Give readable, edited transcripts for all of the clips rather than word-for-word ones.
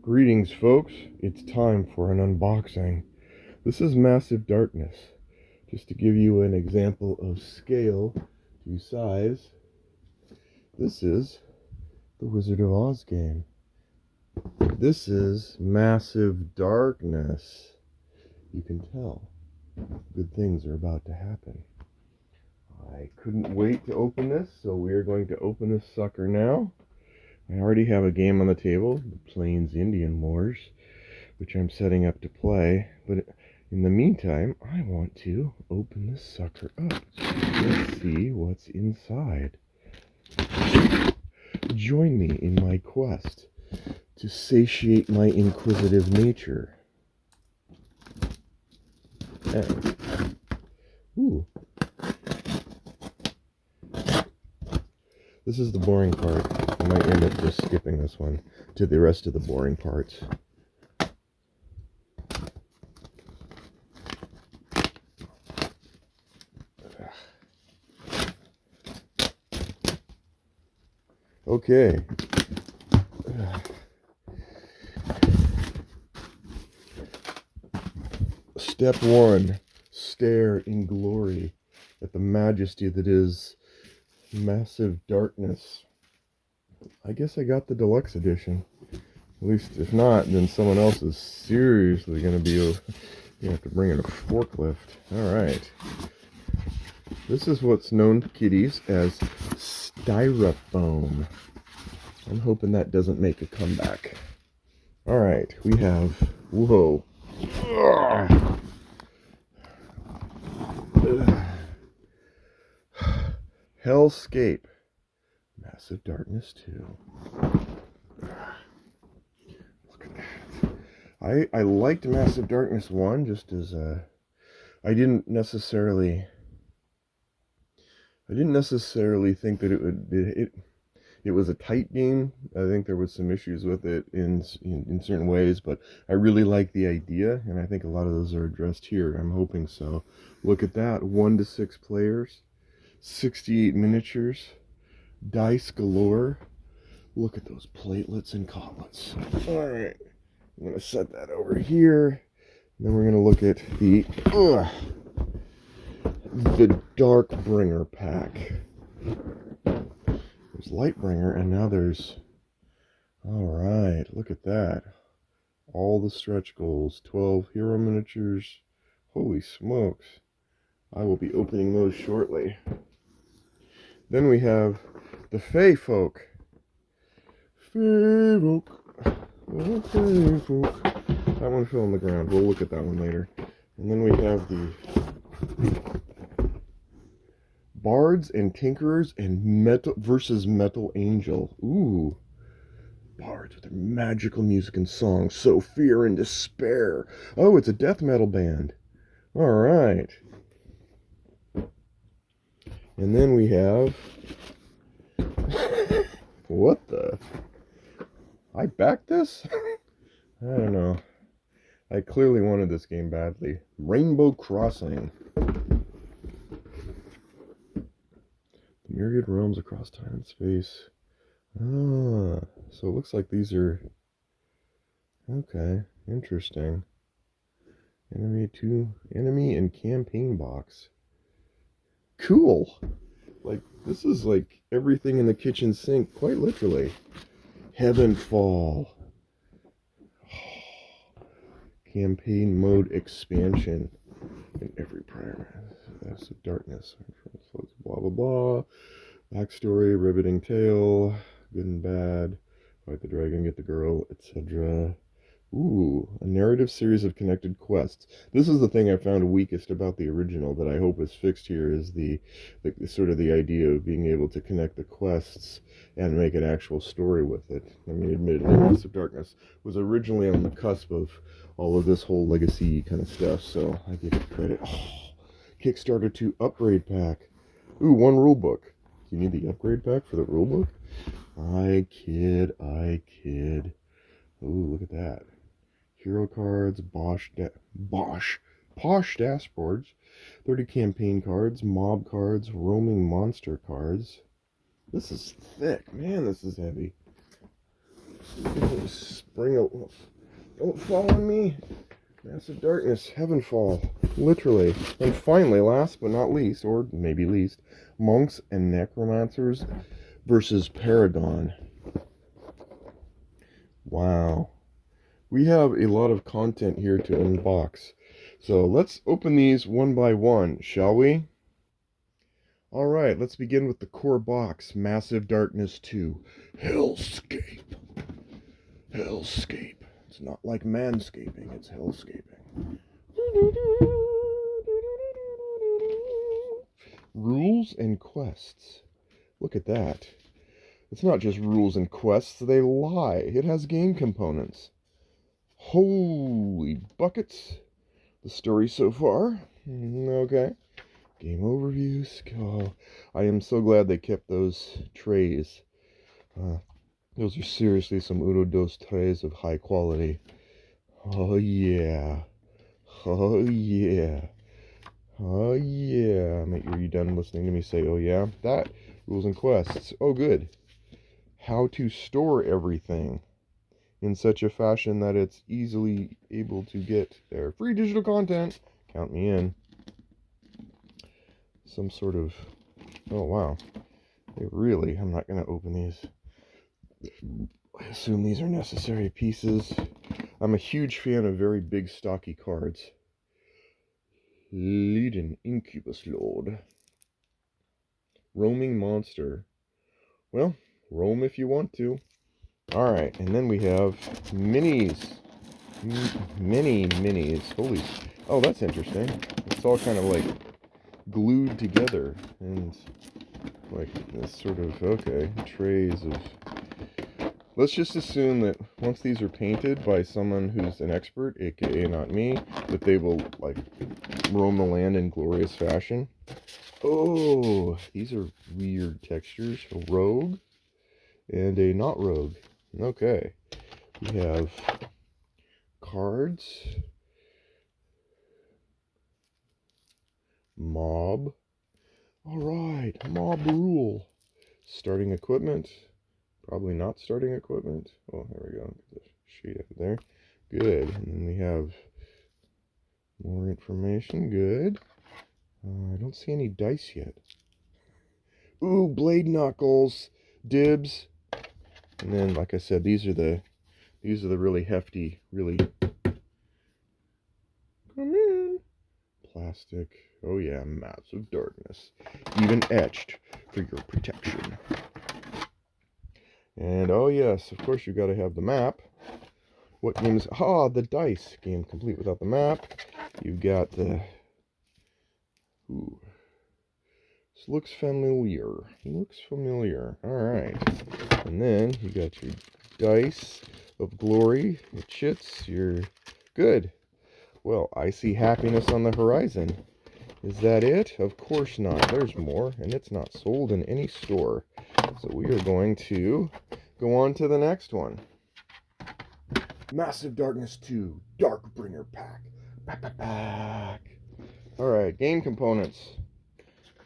Greetings, folks. It's time for an unboxing. This is Massive Darkness. Just to give you an example of scale to size, this is the Wizard of Oz game. This is Massive Darkness. You can tell good things are about to happen. I couldn't wait to open this, so we are going to open this sucker now. I already have a game on the table, the Plains Indian Wars, which I'm setting up to play, but in the meantime, I want to open this sucker up. Let's see what's inside. Join me in my quest to satiate my inquisitive nature. And, ooh. This is the boring part. I might end up just skipping this one to the rest of the boring parts. Okay. Step 1. Stare in glory at the majesty that is Massive Darkness. I guess I got the deluxe edition. At least if not, then someone else is seriously going to be you have to bring in a forklift. Alright. This is what's known to kiddies as styrofoam. I'm hoping that doesn't make a comeback. Alright, we have... Whoa. Ugh. Hellscape. Massive Darkness 2. Look at that. I liked Massive Darkness 1 just as I didn't necessarily think that it was a tight game. I think there was some issues with it in certain ways, but I really like the idea, and I think a lot of those are addressed here. I'm hoping so. Look at that, 1 to 6 players, 68 miniatures, dice galore. Look at those platelets and cotlets. All right, I'm gonna set that over here. And then we're gonna look at the Darkbringer pack. There's Lightbringer, and now there's... Alright, look at that. All the stretch goals. 12 hero miniatures. Holy smokes. I will be opening those shortly. Then we have the Fey Folk. Fey Folk. Oh, Fey Folk. That one fell on the ground. We'll look at that one later. And then we have the Bards and Tinkerers and Metal Angel. Ooh. Bards with their magical music and songs, sow fear and despair. Oh, it's a death metal band. Alright. And then we have... What the... I backed this? I don't know. I clearly wanted this game badly. Rainbow Crossing. Myriad realms across time and space. Ah, so it looks like these are... Okay, interesting. Enemy and campaign box. Cool! Like, this is like everything in the kitchen sink, quite literally. Heavenfall. Campaign mode expansion. In every prior. That's darkness. Blah, blah, blah. Backstory, riveting tale, good and bad, fight the dragon, get the girl, etc. Ooh, a narrative series of connected quests. This is the thing I found weakest about the original that I hope is fixed here, is the sort of the idea of being able to connect the quests and make an actual story with it. I mean, admittedly, Massive Darkness was originally on the cusp of all of this whole legacy kind of stuff, so I give it credit. Oh, Kickstarter 2 upgrade pack. Ooh, 1 rule book. Do you need the upgrade pack for the rulebook? I kid. Ooh, look at that. Hero cards, Posh dashboards, 30 campaign cards, mob cards, roaming monster cards. This is thick. Man, this is heavy. Don't fall on me. Massive Darkness, Heavenfall, literally. And finally, last but not least, or maybe least, Monks and Necromancers versus Paragon. Wow. We have a lot of content here to unbox. So let's open these one by one, shall we? Alright, let's begin with the core box, Massive Darkness 2. Hellscape. Hellscape. It's not like manscaping, it's hellscaping. Rules and quests. Look at that. It's not just rules and quests, they lie. It has game components. Holy buckets. The story so far. Okay. Game overviews. Oh, I am so glad they kept those trays. Those are seriously some uno dos trays of high quality. Oh yeah. Oh yeah. Oh yeah. Are you done listening to me say oh yeah? That, rules and quests. Oh good. How to store everything in such a fashion that it's easily able to get their free digital content. Count me in. Some sort of, oh wow. I'm not going to open these. I assume these are necessary pieces. I'm a huge fan of very big stocky cards. Leading Incubus Lord. Roaming Monster. Well, roam if you want to. Alright, and then we have minis. Mini minis. Holy. Oh, that's interesting. It's all kind of like glued together. And like this sort of, okay, trays of... Let's just assume that once these are painted by someone who's an expert, aka not me, that they will, like, roam the land in glorious fashion. Oh, these are weird textures. A rogue and a not rogue. Okay. We have cards. Mob. Alright, mob rule. Starting equipment. Probably not starting equipment. Oh, there we go. Get the sheet up there. Good. And then we have more information. Good. I don't see any dice yet. Ooh, blade knuckles. Dibs. And then, like I said, these are the really hefty, really... Come in. Plastic. Oh yeah, Massive Darkness. Even etched for your protection. And oh yes, of course you got to have the map. What games? Ah, the dice. Game complete without the map. You've got the... Ooh. This looks familiar. Looks familiar. Alright. And then you got your dice of glory. Your chits. Your... Good. Well, I see happiness on the horizon. Is that it? Of course not. There's more, and it's not sold in any store. So we are going to go on to the next one. Massive Darkness 2 Darkbringer Pack. Pack. Alright, game components.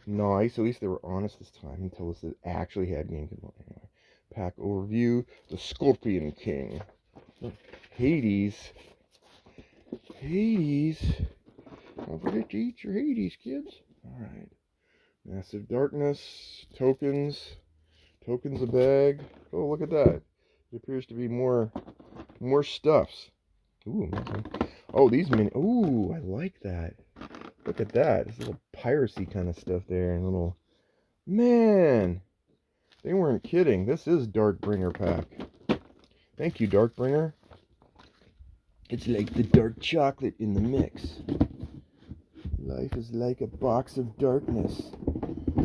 Nice. At least they were honest this time and told us it actually had game components. Anyway, pack overview. The Scorpion King. Hades. Don't forget to eat your Hades, kids. Alright. Massive Darkness. Tokens. Tokens a bag. Oh, look at that. It appears to be more stuffs. Ooh. Oh, these mini. Ooh, I like that. Look at that. This little piracy kind of stuff there. And little... Man. They weren't kidding. This is Darkbringer pack. Thank you, Darkbringer. It's like the dark chocolate in the mix. Life is like a box of darkness.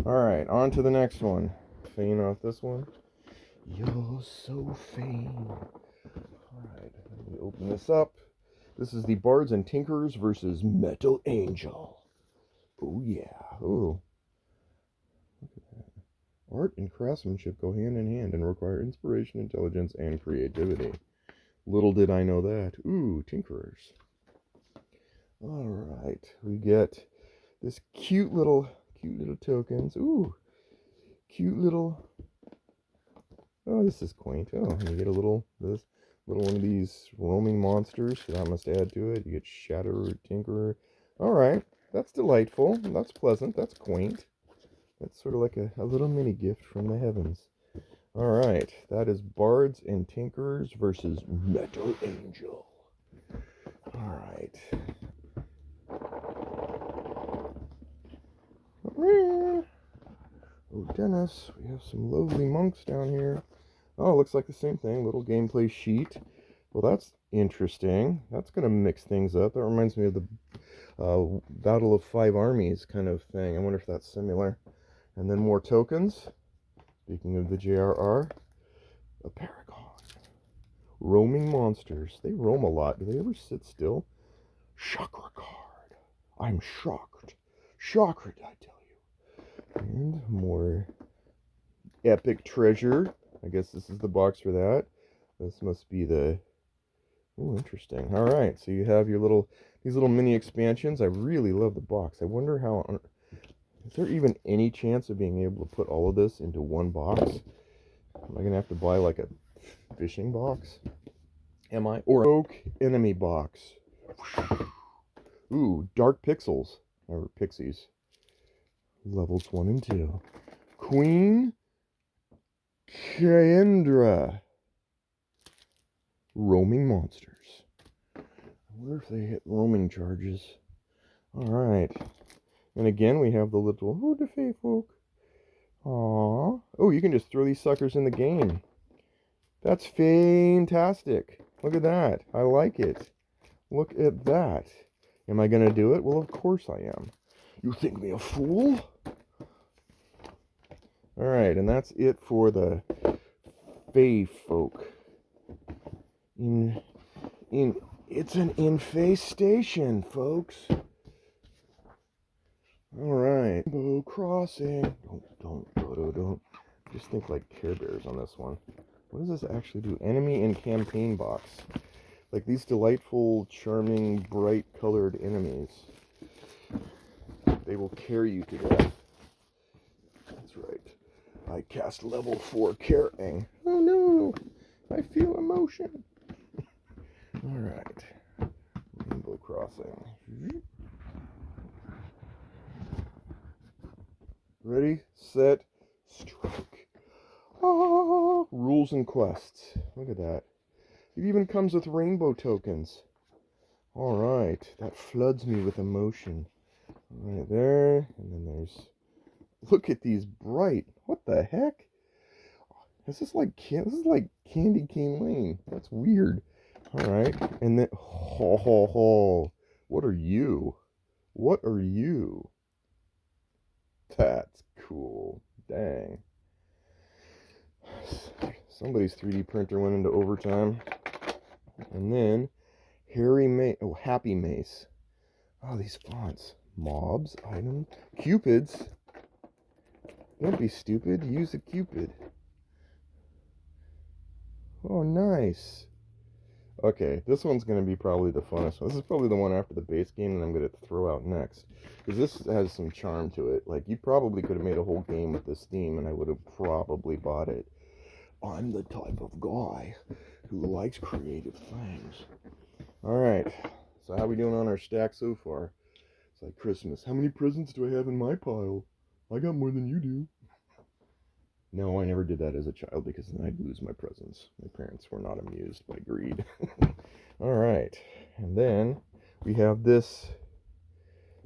Alright, on to the next one. Feign off this one. You're so faint. Alright, let me open this up. This is the Bards and Tinkerers versus Metal Angel. Oh yeah. Oh. Look at that. Art and craftsmanship go hand in hand and require inspiration, intelligence, and creativity. Little did I know that. Ooh, Tinkerers. Alright, we get this cute little tokens. Ooh, cute little... Oh, this is quaint. Oh, and you get a little, this Little one of these roaming monsters, so that must add to it. You get Shatterer, Tinkerer. Alright, that's delightful. That's pleasant. That's quaint. That's sort of like a little mini gift from the heavens. Alright, that is Bards and Tinkerers versus Metal Angel. Alright. Oh, Dennis, we have some lovely monks down here. Oh, it looks like the same thing. Little gameplay sheet. Well, that's interesting. That's going to mix things up. That reminds me of the Battle of Five Armies kind of thing. I wonder if that's similar. And then more tokens. Speaking of the JRR, a Paragon. Roaming monsters. They roam a lot. Do they ever sit still? Chakra card. I'm shocked. Chakra, I tell you. And more epic treasure. I guess this is the box for that. This must be the... Oh, interesting. All right, so you have your these little mini expansions. I really love the box. I wonder how... Is there even any chance of being able to put all of this into one box? Am I going to have to buy like a fishing box? Am I? Or Oak Enemy box. Ooh, Dark Pixels. Or Pixies. Levels 1 and 2. Queen Kendra. Roaming monsters. I wonder if they hit roaming charges. Alright. And again, we have the little Who de Fey folk. Aww. Oh, you can just throw these suckers in the game. That's fantastic. Look at that. I like it. Look at that. Am I going to do it? Well, of course I am. You think me a fool? Alright, and that's it for the Fey folk. It's an infestation, folks. Alright. Rainbow Crossing. Don't. Just think like Care Bears on this one. What does this actually do? Enemy and campaign box. Like these delightful, charming, bright colored enemies. They will carry you to death. That's right. I cast level 4 carrying. Oh no! I feel emotion. Alright. Rainbow Crossing. Ready, set, strike. Ah, rules and quests. Look at that. It even comes with rainbow tokens. Alright, that floods me with emotion. Right there, and then there's... Look at these bright. What the heck? This is like Candy Cane Lane. That's weird. Alright, and then... Ho ho ho. What are you? What are you? That's cool. Dang. Somebody's 3D printer went into overtime. And then Happy Mace. Oh, these fonts. Mobs, item, Cupids. Don't be stupid. Use a Cupid. Oh, nice. Okay, this one's going to be probably the funnest one. This is probably the one after the base game that I'm going to throw out next. Because this has some charm to it. Like, you probably could have made a whole game with this theme, and I would have probably bought it. I'm the type of guy who likes creative things. Alright, so how are we doing on our stack so far? It's like Christmas. How many presents do I have in my pile? I got more than you do. No, I never did that as a child because then I'd lose my presents. My parents were not amused by greed. Alright, and then we have this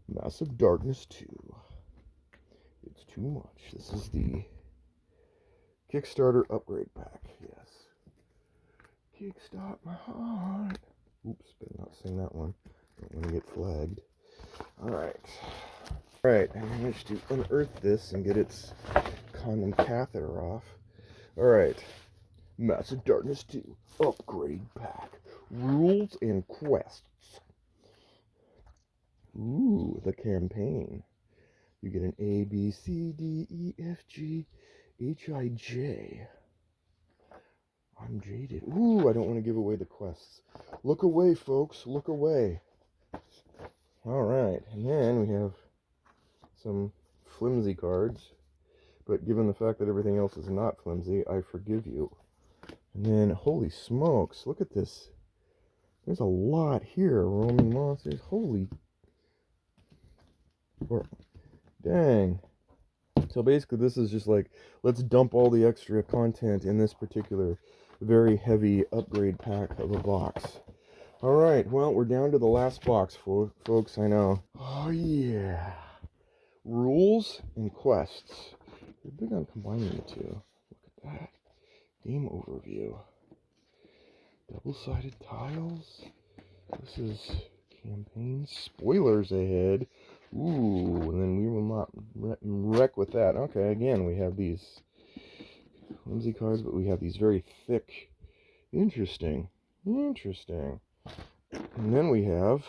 Massive Darkness 2. It's too much. This is the Kickstarter upgrade pack, yes. Kickstart my heart. Oops, better not sing that one. Don't want to get flagged. Alright. Alright, I managed to unearth this and get its condom catheter off. Alright. Massive Darkness 2 upgrade pack. Rules and quests. Ooh, the campaign. You get an A, B, C, D, E, F, G, H, I, J. I'm jaded. Ooh, I don't want to give away the quests. Look away, folks. Look away. Alright, and then we have some flimsy cards. But given the fact that everything else is not flimsy, I forgive you. And then, holy smokes, look at this. There's a lot here. Roman monsters. Holy. Or, dang. So basically, this is just like, let's dump all the extra content in this particular very heavy upgrade pack of a box. Alright, well, we're down to the last box, folks, I know. Oh, yeah. Rules and quests. They're big on combining the two. Look at that. Game overview. Double-sided tiles. This is campaign. Spoilers ahead. Ooh, and then we will not wreck with that. Okay, again, we have these flimsy cards, but we have these very thick. Interesting. Interesting. And then we have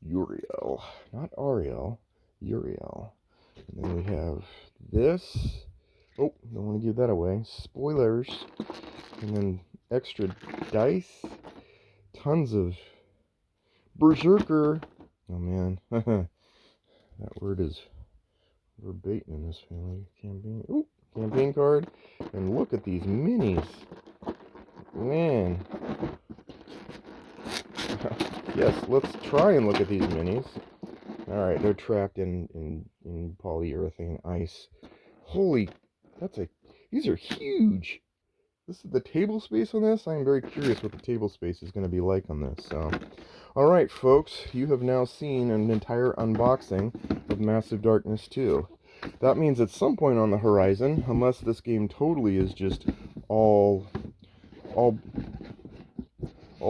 Uriel. Not Ariel. Uriel. And then we have this. Oh, don't want to give that away. Spoilers. And then extra dice. Tons of Berserker. Oh man. That word is verbatim in this family. Campaign. Ooh, campaign card. And look at these minis. Man. Yes, let's try and look at these minis. Alright, they're trapped in polyurethane ice. Holy, these are huge. This is the table space on this. I'm very curious what the table space is going to be like on this. So, alright folks, you have now seen an entire unboxing of Massive Darkness 2. That means at some point on the horizon, unless this game totally is just all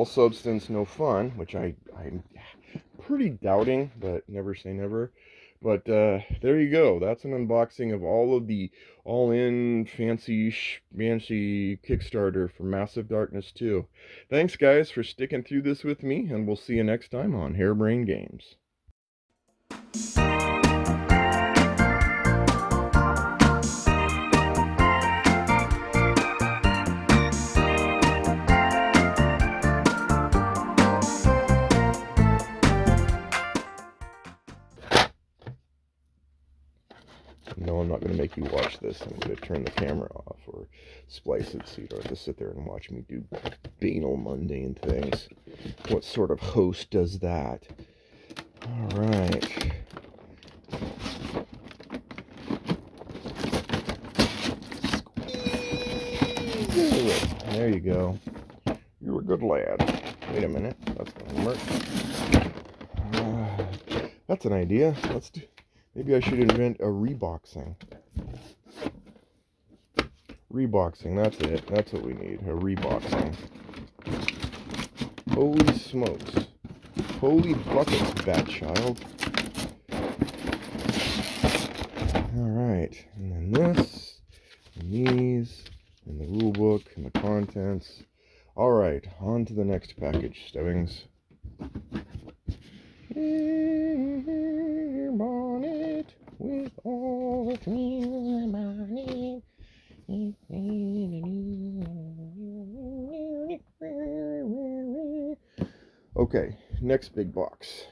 substance, no fun, which I'm pretty doubting, but never say never. But there you go. That's an unboxing of all of the all-in fancy Kickstarter for Massive Darkness 2. Thanks, guys, for sticking through this with me, and we'll see you next time on Harebrained Games. No, I'm not going to make you watch this. I'm going to turn the camera off or splice it so you don't have to sit there and watch me do banal, mundane things. What sort of host does that? Alright. There you go. You're a good lad. Wait a minute. That's going to work. That's an idea. Let's do... Maybe I should invent a reboxing. Reboxing, that's it. That's what we need, a reboxing. Holy smokes. Holy buckets, bat child. Alright, and then this, and these, and the rule book, and the contents. Alright, on to the next package, Stebbings. Bonnet with all the things about it. Okay, next big box.